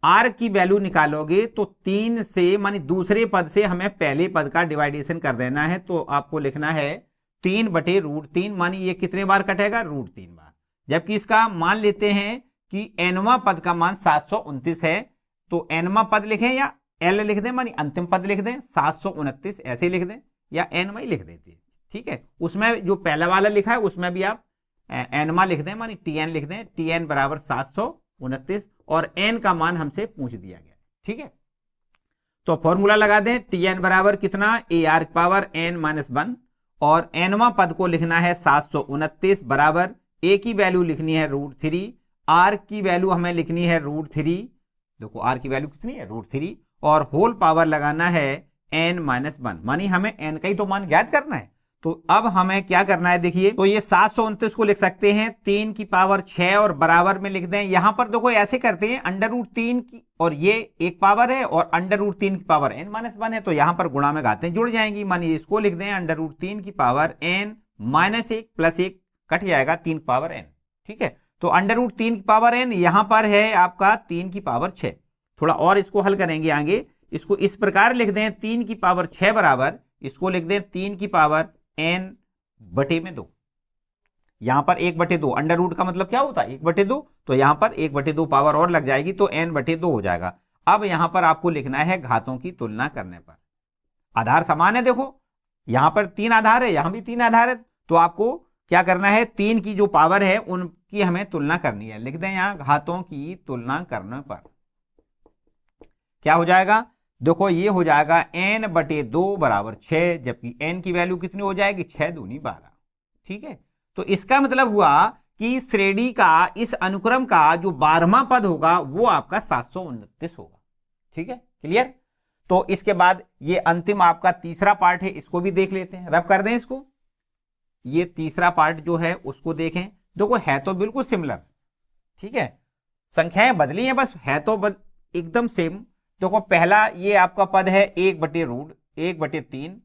r की वैल्यू निकालोगे तो 3 से, मानी दूसरे पद से हमें पहले पद का डिवाइडेशन कर देना है, तो आपको लिखना है 3/√3, मानी ये कितने बार कटेगा √3 बार। जबकि इसका मान लेते हैं कि nवां पद का मान 729 है, तो nवां पद लिखें या l लिख दें, मानी अंतिम पद लिख दें 729 ऐसे लिख दें या nवां लिख देते हैं। ठीक है, उसमें जो पहला वाला लिखा है उसमें भी आप nवां लिख दें, मानी tn लिख दें, tn बराबर 729 और n का मान हमसे पूछ दिया गया। ठीक है, तो फॉर्मूला लगा दें, tn बराबर कितना AR⁻n-1 और nवां पद को लिखना है 729 बराबर a की वैल्यू लिखनी है √3, r की वैल्यू हमें लिखनी है √3, देखो r की वैल्यू कितनी है √3 और होल पावर लगाना है n-1, मानी हमें n का ही तो मान ज्ञात करना है। तो अब हमें क्या करना है, देखिए तो ये 729 को लिख सकते हैं 3 की पावर 6 और बराबर में लिख दें। यहां पर देखो ऐसे करते हैं अंडर√3 की और ये एक पावर है और अंडर√3 की पावर n-1 है, तो यहां पर गुणा में घातें जुड़ जाएंगी, मानिए इसको लिख दें अंडर√3 की पावर n-1 प्लस 1 कट जाएगा 3 पावर n। ठीक है, तो अंडर√3 की पावर n यहां पर है आपका 3 की पावर 6। थोड़ा और इसको हल करेंगे आगे, इसको इस प्रकार लिख दें 3 की पावर 6 बराबर, इसको लिख दें 3 की पावर n/2। यहां पर 1/2 अंडर रूट का मतलब क्या होता है 1/2, तो यहां पर 1/2 पावर और लग जाएगी तो n/2 हो जाएगा। अब यहां पर आपको लिखना है घातों की तुलना करने पर, आधार समान है, देखो यहां पर 3 आधार है यहां भी 3 आधार है, तो आपको क्या करना है 3 की जो पावर है उनकी हमें तुलना करनी है। लिख दें यहां घातों की तुलना करने पर क्या हो जाएगा, देखो ये हो जाएगा n/2 बराबर 6, जबकि n की वैल्यू कितनी हो जाएगी, 6 दूनी 12। ठीक है, तो इसका मतलब हुआ कि श्रेणी का इस अनुक्रम का जो 12वां पद होगा वो आपका 729 होगा। ठीक है, क्लियर। तो इसके बाद ये अंतिम आपका तीसरा पार्ट है, इसको भी देख लेते हैं, रब कर दें इसको। ये तीसरा पार्ट जो है उसको देखें। देखो है तो बिल्कुल सिमिलर, ठीक है, संख्याएं बदली हैं बस, है तो एकदम सेम। देखो पहला ये आपका पद है 1/√1/3,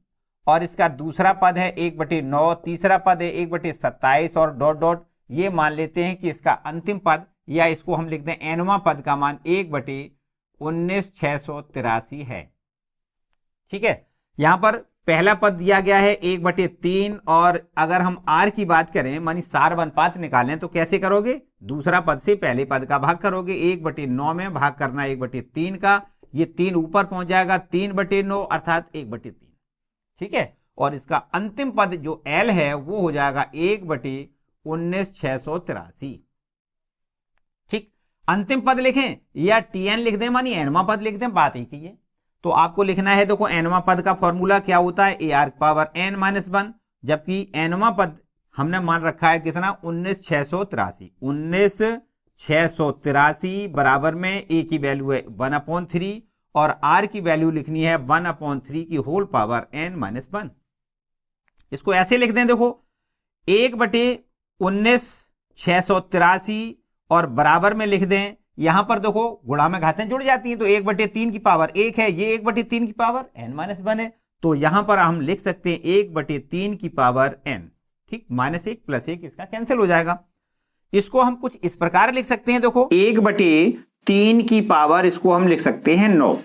और इसका दूसरा पद है 1/9, तीसरा पद है 1/27 और डॉट डॉट। ये मान लेते हैं कि इसका अंतिम पद, या इसको हम लिख दें nवां पद का मान 1/19,683 है। ठीक है, यहां पर पहला पद दिया गया है 1/3, और अगर हम r की बात करें मानी सार अनुपात निकालें तो कैसे करोगे, दूसरा पद से पहले पद का भाग करोगे, 1/9 में भाग करना 1/3 का, ये 3 ऊपर पहुंच जाएगा 3/9 अर्थात 1/3। ठीक है, और इसका अंतिम पद जो l है वो हो जाएगा 1/19,683। ठीक, अंतिम पद लिखें या tn लिख दें, मानी nवां पद लिख दें, बात एक ही है। तो आपको लिखना है, देखो nवां पद का फॉर्मूला क्या होता है, ar⁻n-1, जबकि nवां पद हमने मान रखा है कितना, 19,683। 19,683 बराबर में a की वैल्यू है 1/3 और r की वैल्यू लिखनी है 1/3 की होल पावर n-1। इसको ऐसे लिख दें, देखो 1/19,683 और बराबर में लिख दें, यहां पर देखो गुणा में घातें जुड़ जाती हैं, तो 1/3 की पावर 1 है, ये 1/3 की पावर n-1 है, तो यहां पर हम लिख सकते हैं 1/3 की पावर n। ठीक, -1 + 1 इसका कैंसिल हो जाएगा। इसको हम कुछ इस प्रकार लिख सकते हैं, देखो 1/3 की पावर इसको हम लिख सकते हैं 9,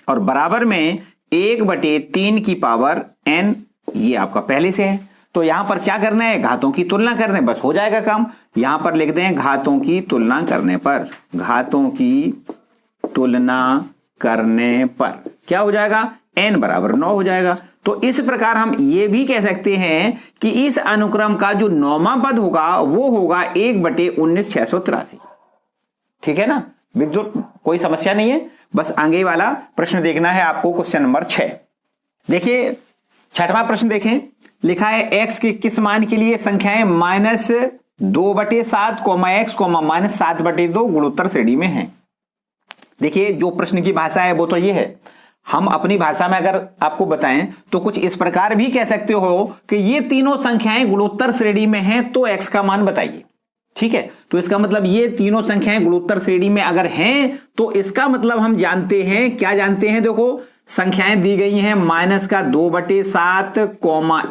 और बराबर में 1/3 की पावर n, ये आपका पहले से है। तो यहां पर क्या करना है, घातों की तुलना करना है, बस हो जाएगा काम। यहां पर लिख दें घातों की तुलना करने पर, घातों की तुलना करने पर क्या हो जाएगा, n बराबर 9 हो जाएगा। तो इस प्रकार हम ये भी कह सकते हैं कि इस अनुक्रम का जो 9वां पद होगा वो होगा 1/19,683। ठीक है ना, बिल्कुल कोई समस्या नहीं है। बस आगे वाला प्रश्न देखना है आपको, क्वेश्चन नंबर 6। देखिए 6वां प्रश्न देखें, लिखा है x के किस मान के लिए संख्याएं -2/7, x, -7/2 गुणोत्तर श्रेणी में हैं। देखिए जो प्रश्न की भाषा है वो तो ये है, हम अपनी भाषा में अगर आपको बताएं तो कुछ इस प्रकार भी कह सकते हो कि ये तीनों संख्याएं गुणोत्तर श्रेणी में हैं तो x का मान बताइए। ठीक है, तो इसका मतलब ये तीनों संख्याएं गुणोत्तर श्रेणी में अगर हैं तो इसका मतलब हम जानते हैं, क्या जानते हैं, देखो संख्याएं दी गई हैं -2/7,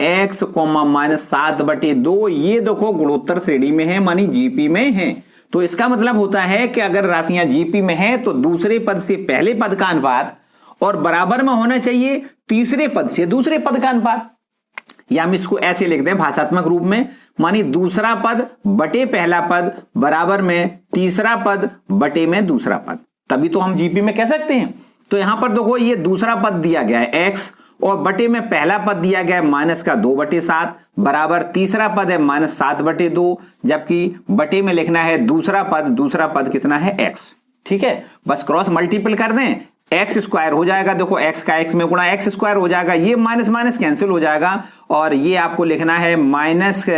x, -7/2, ये देखो गुणोत्तर श्रेणी में है, मानी जीपी में है। तो इसका मतलब होता है कि अगर राशियां जीपी में है तो दूसरे पद से पहले पद का अनुपात और बराबर में होना चाहिए तीसरे पद से दूसरे पद का अनुपात, या हम इसको ऐसे लिख दें भाषात्मक रूप में, मानी दूसरा पद बटे पहला पद बराबर में तीसरा पद बटे में दूसरा पद, तभी तो हम जीपी में कह सकते हैं। तो यहां पर देखो ये दूसरा पद दिया गया है x, और बटे में पहला पद दिया गया है -2/7 बराबर तीसरा पद है -7/2, जबकि बटे में लिखना है दूसरा पद कितना है x। ठीक है, बस क्रॉस मल्टीपल कर दें, x² हो जाएगा, देखो x का x में गुणा x² हो जाएगा, ये माइनस माइनस कैंसिल हो जाएगा, और ये आपको लिखना है माइनस,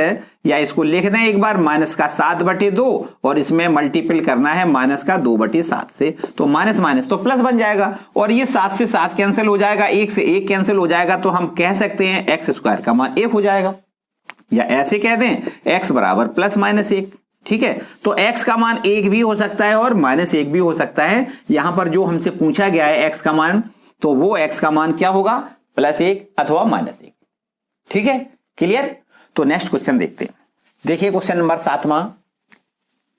या इसको लिख दें एक बार -7/2 और इसमें मल्टीपल करना है -2/7 से, तो माइनस माइनस तो प्लस बन जाएगा, और ये 7 से 7 कैंसिल हो जाएगा, 1 से 1 कैंसिल हो जाएगा, तो हम कह सकते हैं x² का मान 1 हो जाएगा, या ऐसे कह दें x बराबर +-1। ठीक है, तो x का मान 1 भी हो सकता है और -1 भी हो सकता है। यहां पर जो हमसे पूछा गया है x का मान, तो वो x का मान क्या होगा, +1 अथवा -1। ठीक है, क्लियर। तो नेक्स्ट क्वेश्चन देखते हैं। देखिए क्वेश्चन नंबर 7वां,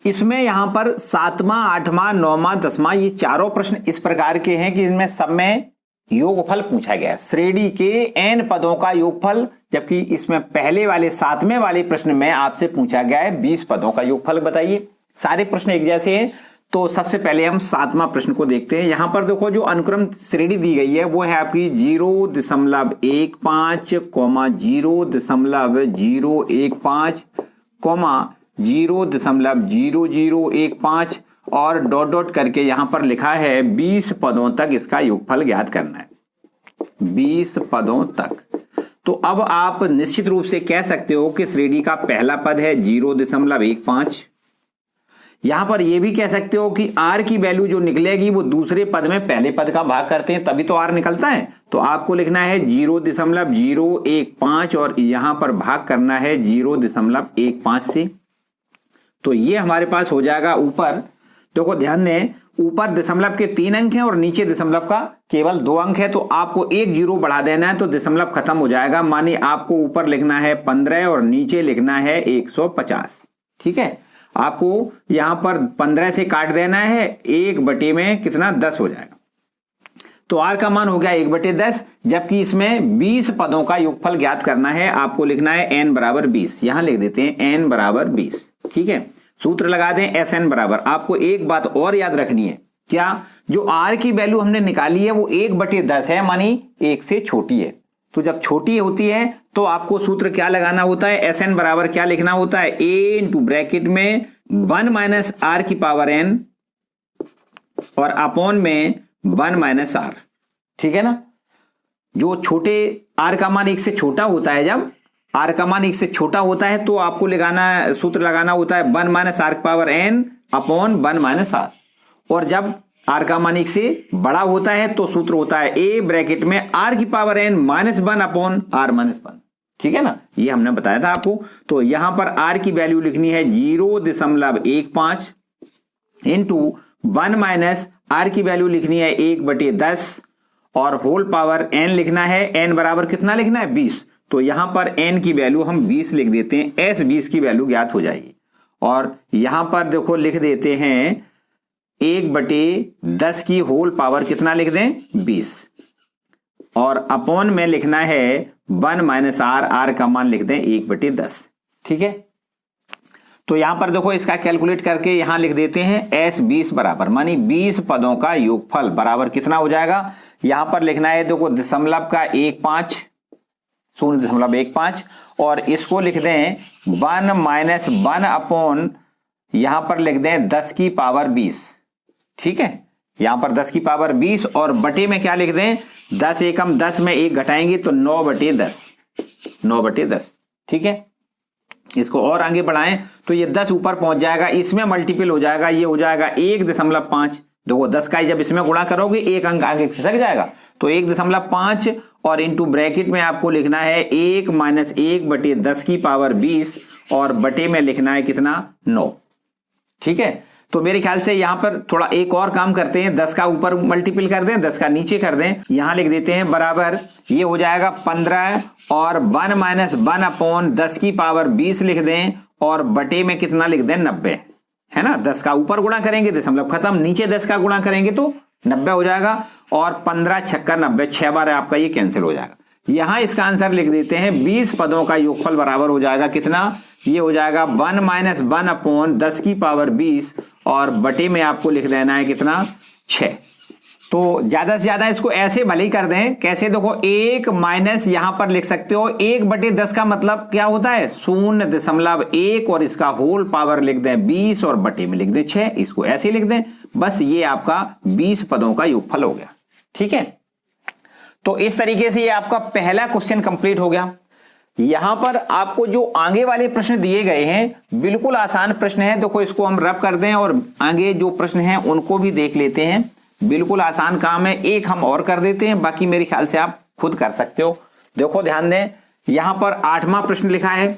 इसमें यहां पर 7वां, 8वां, 9वां, 10वां, ये चारों प्रश्न इस प्रकार के हैं कि इनमें सब में योगफल पूछा गया है, श्रेणी के n पदों का योगफल, जबकि इसमें पहले वाले 7वें वाले प्रश्न में आपसे पूछा गया है 20 पदों का योगफल बताइए। सारे प्रश्न एक जैसे हैं, तो सबसे पहले हम 7वां प्रश्न को देखते हैं। यहां पर देखो जो अनुक्रम श्रेणी दी गई है वो है आपकी 0.15, 0.015, 0.0015 और डॉट डॉट करके यहां पर लिखा है 20 पदों तक इसका योगफल ज्ञात करना है, 20 पदों तक। तो अब आप निश्चित रूप से कह सकते हो कि श्रेणी का पहला पद है 0.15। यहां पर यह भी कह सकते हो कि आर की वैल्यू जो निकलेगी वो दूसरे पद में पहले पद का भाग करते हैं तभी तो आर निकलता है। तो आपको लिखना है 0.015 और यहां पर भाग करना है 0.15 से। तो ये हमारे पास हो जाएगा ऊपर, देखो ध्यान दें, ऊपर दशमलव के 3 अंक हैं और नीचे दशमलव का केवल 2 अंक है। तो आपको एक जीरो बढ़ा देना है तो दशमलव खत्म हो जाएगा। मानिए आपको ऊपर लिखना है 15 और नीचे लिखना है 150। ठीक है, आपको यहां पर 15 से काट देना है, 1 में कितना 10 हो जाएगा। तो आर का मान हो गया 1/10, जबकि इसमें 20 पदों का योगफल ज्ञात करना है। आपको लिखना है n बराबर 20, यहां लिख देते हैं n बराबर 20। ठीक है, सूत्र लगा दें SN बराबर। आपको एक बात और याद रखनी है, क्या जो आर की वैल्यू हमने निकाली है वो 1/10 है, मानी 1 से छोटी है। तो जब छोटी होती है तो आपको सूत्र क्या लगाना होता है, SN बराबर क्या लिखना होता है, a इंटू ब्रैकेट में 1 माइनस आर की पावर n और अपॉन में 1 माइनस आर। ठीक है ना, जो छोटे आर का मान 1 से छोटा होता है, जब आर का मान 1 से छोटा होता है तो आपको लगाना, सूत्र लगाना होता है 1 माइनस आर की power n upon 1 minus r. और जब आर का मान 1 से बड़ा होता है तो सूत्र होता है a ब्रैकेट में आर की power n minus 1 upon r minus 1। ठीक है ना, ये हमने बताया था आपको। तो यहां पर आर की वैल्यू लिखनी है 0.15 इंटू 1 माइनस आर की वैल्यू लिखनी है 1/10 और होल पावर n लिखना है, n बराबर कितना लिखना है 20। तो यहां पर n की वैल्यू हम 20 लिख देते हैं, S20 की वैल्यू ज्ञात हो जाएगी। और यहां पर देखो लिख देते हैं 1/10 की होल पावर कितना लिख दें 20 और अपॉन में लिखना है 1 माइनस आर, आर का मान लिख दें 1/10। ठीक है, तो यहां पर देखो इसका कैलकुलेट करके यहां लिख देते हैं S20 बराबर, मानी 20 पदों का योगफल बराबर कितना हो जाएगा। यहां पर लिखना है देखो दशमलव का 15, 0.15 और इसको लिख दें 1 माइनस 1 अपॉन यहां पर लिख दें 10 की पावर 20। ठीक है, यहां पर 10 की पावर 20 और बटे में क्या लिख दें 10 एकम 10 में 1 घटाएंगे तो 9/10, 9/10। ठीक है, इसको और आगे बढ़ाएं तो ये 10 ऊपर पहुंच जाएगा, इसमें मल्टीपल हो जाएगा, ये हो जाएगा 1.5। देखो 10 का जब इसमें गुणा करोगे एक अंक आगे खिसक जाएगा, तो 1.5 और इंटू ब्रैकेट में आपको लिखना है 1 माइनस 1/10 की पावर 20 और बटे में लिखना है कितना 9। ठीक है, तो मेरे ख्याल से यहां पर थोड़ा एक और काम करते हैं, 10 का ऊपर मल्टीपल कर दें, 10 का नीचे कर दें, यहां लिख देते हैं बराबर, ये हो जाएगा 15 और 1 माइनस 1 अपॉन 10 की पावर 20 लिख दें और बटे में कितना लिख दें 90, है ना। 10 का ऊपर गुणा करेंगे दशमलव खत्म, नीचे 10 का गुणा करेंगे तो 90 हो जाएगा और 15 छक्का 90, 6 बार आपका ये कैंसिल हो जाएगा। यहां इसका आंसर लिख देते हैं 20 पदों का योगफल बराबर हो जाएगा कितना, ये हो जाएगा 1 माइनस 1 अपॉन 10 की पावर 20 और बटे में आपको लिख देना है कितना 6। तो ज्यादा से ज्यादा इसको ऐसे भले ही कर दें, कैसे देखो 1 माइनस यहां पर लिख सकते हो 1/10 का मतलब क्या होता है 0.1 और इसका होल पावर लिख दें 20 और बटे में लिख दें 6, इसको ऐसे लिख दें। बस ये आपका 20 पदों का योगफल हो गया। ठीक है, तो इस तरीके से ये आपका पहला क्वेश्चन कंप्लीट हो गया। यहां पर आपको जो आगे वाले प्रश्न दिए गए हैं बिल्कुल आसान प्रश्न है, देखो इसको हम रब कर दें और आगे जो प्रश्न हैं उनको भी देख लेते हैं। बिल्कुल आसान काम है, एक हम और कर देते हैं, बाकी मेरे ख्याल से आप खुद कर सकते हो। देखो ध्यान दें, यहां पर 8वां प्रश्न लिखा है,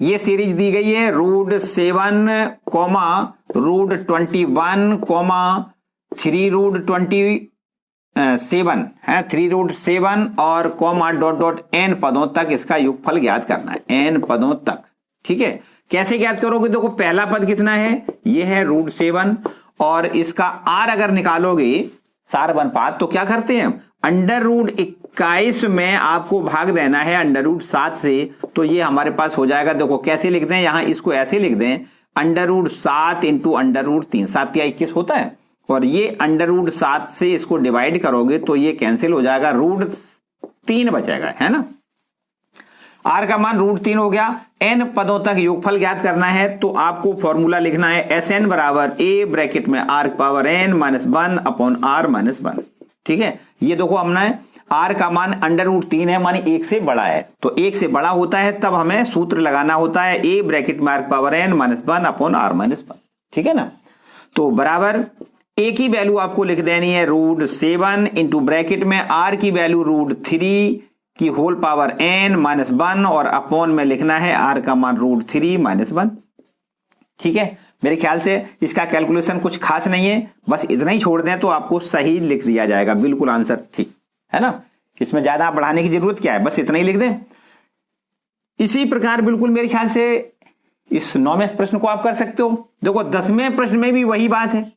ये सीरीज दी गई है √7, √21, 3√27 है, 3√7 और कॉमा डॉट डॉट n पदों तक इसका योगफल ज्ञात करना है, n पदों तक। ठीक है, कैसे ज्ञात करोगे, देखो पहला पद कितना है, ये है √7 और इसका r अगर निकालोगे सार बनपात तो क्या करते हैं √21 में आपको भाग देना है √7 से, तो ये हमारे पास हो जाएगा। देखो कैसे लिख दें, यहां इसको ऐसे लिख दें √7 इंटू √3, 7 या 21 होता है और ये √7 से इसको डिवाइड करोगे तो ये कैंसिल हो जाएगा, √3 बचेगा, है ना। आर का मान √3 हो गया। एन पदों तक योगफल ज्ञात करना है तो आपको फॉर्मूला लिखना है SN बराबर A ब्रैकेट में R power N minus 1 upon R minus 1। ठीक है, ये देखो हमने R का मान √3 है, मानी 1 से बड़ा है, तो 1 से बड़ा होता है तब हमें सूत्र लगाना होता है A ब्रैकेट में R power N minus 1 upon R minus 1। ठीक है ना, तो बराबर A की वैल्यू आपको लिख देनी है √7 इंटू ब्रैकेट में R की वैल्यू √3 की होल पावर N माइनस 1 और अपॉन में लिखना है R का मान √3 माइनस 1। ठीक है, मेरे ख्याल से इसका कैलकुलेशन कुछ खास नहीं है, बस इतना ही छोड़ दें तो आपको सही लिख दिया जाएगा, बिल्कुल आंसर ठीक है ना। इसमें ज्यादा बढ़ाने की जरूरत क्या है, बस इतना ही लिख दें। इसी प्रकार बिल्कुल मेरे ख्याल से इस 9वें प्रश्न को आप कर सकते हो। देखो 10वें प्रश्न में भी वही बात है,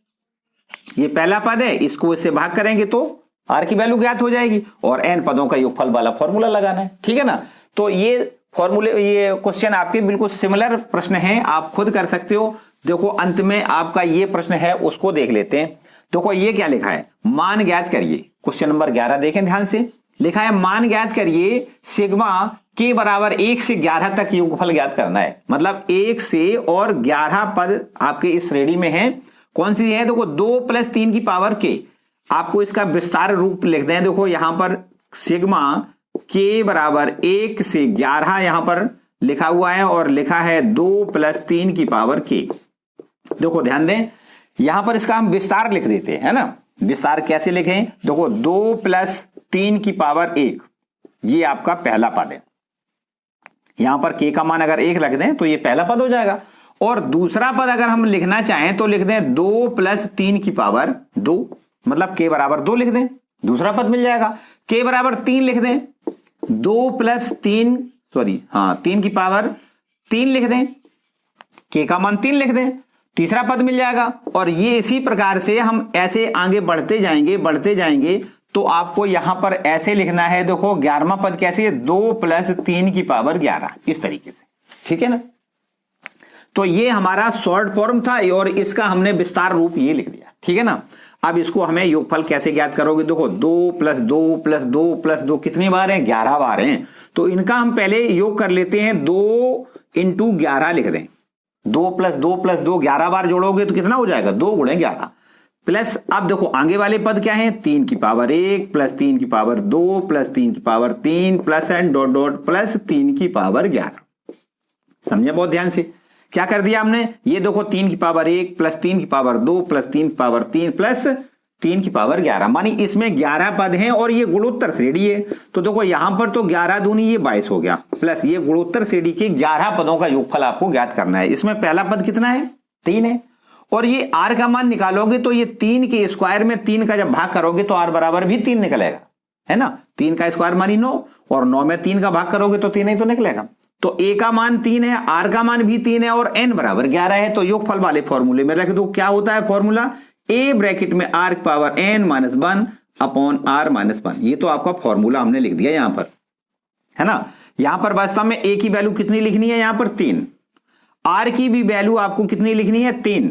ये पहला पद है, इसको इससे भाग करेंगे तो R की वैल्यू ज्ञात हो जाएगी और n पदों का योगफल वाला फॉर्मूला लगाना है। ठीक है ना, तो ये क्वेश्चन आपके बिल्कुल सिमिलर प्रश्न है, आप खुद कर सकते हो। देखो अंत में आपका ये प्रश्न है, उसको देख लेते हैं। देखो ये क्या लिखा है, मान ज्ञात करिए। क्वेश्चन नंबर 11 देखें ध्यान से, लिखा है मान ज्ञात करिए सिग्मा के बराबर 1 से 11 तक योगफल ज्ञात करना है। मतलब 1 से और 11 पद आपके इस श्रेणी में है, कौन सी है, देखो 2 + 3 की पावर के। आपको इसका विस्तार रूप लिख दें, देखो यहां पर सिग्मा के बराबर 1 से 11 यहां पर लिखा हुआ है और लिखा है 2 + 3 की पावर के। देखो ध्यान दें, यहां पर इसका हम विस्तार लिख देते हैं, है ना। विस्तार कैसे लिखें, देखो 2 + 3 की पावर 1, ये आपका पहला पद है। यहां पर के का मान अगर 1 रख दें तो ये पहला पद हो जाएगा। और दूसरा पद अगर हम लिखना चाहें तो लिख दें 2 + 3 की पावर 2, मतलब के बराबर 2 लिख दें, दूसरा पद मिल जाएगा। के बराबर 3 लिख दें, 2 + 3 की पावर 3 लिख दें, के का मान 3 लिख दें, तीसरा पद मिल जाएगा। और ये इसी प्रकार से हम ऐसे आगे बढ़ते जाएंगे तो आपको यहां पर ऐसे लिखना है। देखो 11वां पद कैसे, 2 + 3 की पावर 11, इस तरीके से। ठीक है ना, तो ये हमारा शॉर्ट फॉर्म था और इसका हमने विस्तार रूप ये लिख दिया। ठीक है ना, अब इसको हमें योगफल कैसे ज्ञात करोगे, देखो 2 + 2 + 2 + 2 कितनी बार है, 11 बार हैं। तो इनका हम पहले योग कर लेते हैं, 2 × 11 लिख दें, 2 + 2 + 2 11 बार जोड़ोगे तो कितना हो जाएगा, 2 × 11 प्लस। अब देखो आगे वाले पद क्या है, 3 की पावर 1 + 3 की पावर 2 + 3 की power 3 plus and dot dot plus 3 की पावर 11। समझे बहुत ध्यान से, क्या कर दिया हमने, ये देखो 3 की पावर 1 + 3 की पावर 2 + 3 की पावर 3 प्लस 3 की पावर 11, मानी इसमें 11 पद हैं और ये गुणोत्तर श्रेणी है। तो देखो यहां पर तो 11 दूनी ये 22 हो गया, प्लस ये गुणोत्तर श्रेणी के 11 पदों का योगफल आपको ज्ञात करना है। इसमें पहला पद कितना है, 3 है, और ये R का मान निकालोगे तो ये 3 के स्क्वायर में 3 का जब भाग करोगे तो R बराबर भी 3 निकलेगा, है ना। 3 का स्क्वायर मानी 9 और 9 में 3 का भाग करोगे तो 3 ही तो निकलेगा। तो A का मान 3 है, R का मान भी 3 है और n बराबर 11 है। तो योगफल वाले फॉर्मूले में रख दो, क्या होता है फॉर्मूला, A ब्रैकेट में R की power n minus 1 upon R minus 1। ये तो आपका फॉर्मूला हमने लिख दिया यहां पर, है ना। यहां पर वास्तव में A की वैल्यू कितनी लिखनी है, यहां पर 3, R की भी वैल्यू आपको कितनी लिखनी है, 3,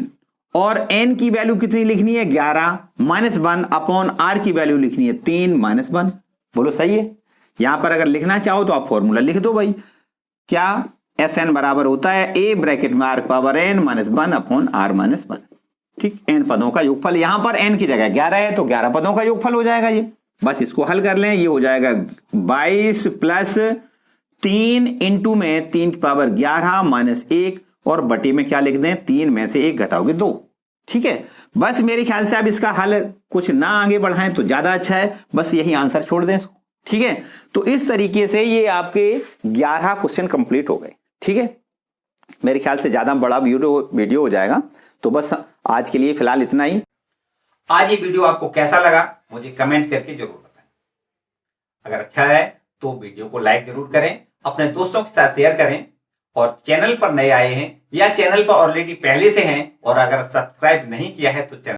और n की वैल्यू कितनी लिखनी है, 11 माइनस 1 अपॉन R की वैल्यू लिखनी है 3 माइनस 1। बोलो सही है। यहां पर अगर लिखना चाहो तो आप फॉर्मूला लिख दो भाई, क्या, SN बराबर होता है A ब्रैकेट में R power n minus 1 upon R minus 1। ठीक, n पदों का योगफल, यहां पर n की जगह 11 है तो 11 पदों का योगफल हो जाएगा ये। बस इसको हल कर लें, ये हो जाएगा 22 प्लस 3 इंटू में 3 की पावर 11 माइनस 1 और बटी में क्या लिख दें, 3 में से 1 घटाओगे 2। ठीक है, बस मेरे ख्याल से अब इसका हल कुछ ना आगे बढ़ाएं तो ज्यादा अच्छा है, बस यही आंसर छोड़ दें इसको। ठीक है, तो इस तरीके से ये आपके 11 क्वेश्चन कंप्लीट हो गए। ठीक है, मेरे ख्याल से ज्यादा बड़ा वीडियो हो जाएगा, तो बस आज के लिए फिलहाल इतना ही। आज ये वीडियो आपको कैसा लगा मुझे कमेंट करके जरूर बताएं। अगर अच्छा है तो वीडियो को लाइक जरूर करें, अपने दोस्तों के साथ शेयर करें, और चैनल पर नए आए हैं या चैनल पर ऑलरेडी पहले से हैं और अगर सब्सक्राइब नहीं किया है तो चैनल